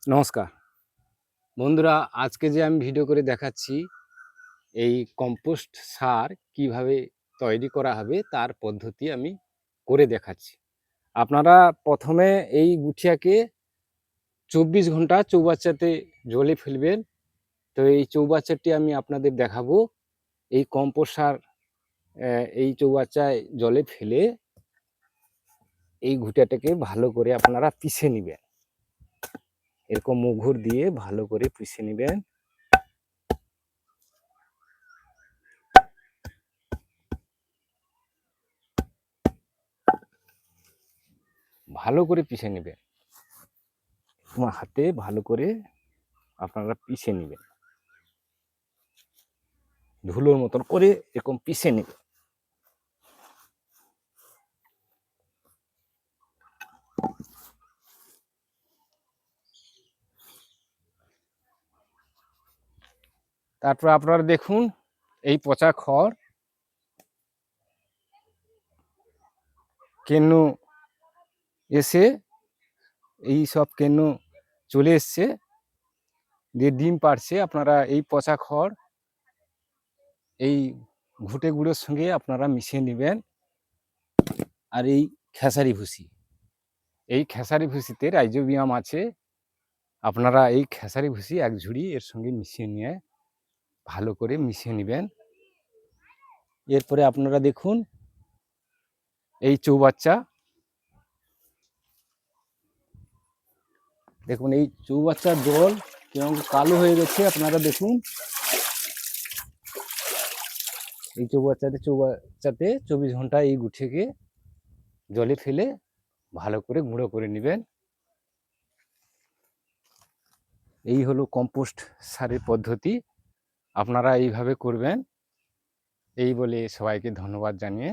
নমস্কার বন্ধুরা, আজকে যে আমি ভিডিও করে দেখাচ্ছি এই কম্পোস্ট সার কিভাবে তৈরি করা হবে তার পদ্ধতি আমি করে দেখাচ্ছি। আপনারা প্রথমে এই গুঠিয়াকে 24 ঘন্টা চৌবাচ্চাতে জলে ফেলবেন। তো এই চৌবাচ্চাটি আমি আপনাদের দেখাবো। এই কম্পোস্ট সার এই চৌবাচ্চায় জলে ফেলে এই গুটিয়াটাকে ভালো করে আপনারা পিষে নেবেন। এরকম মুগুর দিয়ে ভালো করে পিষে নেবেন। ভালো করে পিষে নেবেন, তোমার হাতে ভালো করে আপনারা পিষে নেবেন, ধুলোর মতন করে এরকম পিষে নেবেন। তারপর আপনারা দেখুন এই পচা খড় কেন এসে এই সব কেন চলে এসছে, দিয়ে ডিম পাড়ছে। আপনারা এই পচা খড় এই ঘুটে গুঁড়োর সঙ্গে আপনারা মিশিয়ে নেবেন। আর এই খেসারি ভুসি, এই খেসারি ভুসিতে রাইজোবিয়াম আছে। আপনারা এই খেসারি ভুসি এক ঝুড়ি এর সঙ্গে মিশিয়ে নিয়ে ভালো করে মিশিয়ে নেবেন। এরপরে আপনারা দেখুন এই চৌবাচ্চা, দেখুন এই চৌবাচ্চার জল কেমন কালো হয়ে গেছে। আপনারা দেখুন এই চৌবাচ্চাতে 24 ঘন্টা এই গুছিয়ে জলে ফেলে ভালো করে গুঁড়ো করে নেবেন। এই হলো কম্পোস্ট সারের পদ্ধতি, আপনারা এইভাবে করবেন। এই বলে সবাইকে ধন্যবাদ জানিয়ে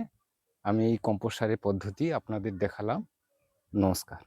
আমি এই কম্পোস্ট সারের পদ্ধতি আপনাদের দেখালাম। নমস্কার।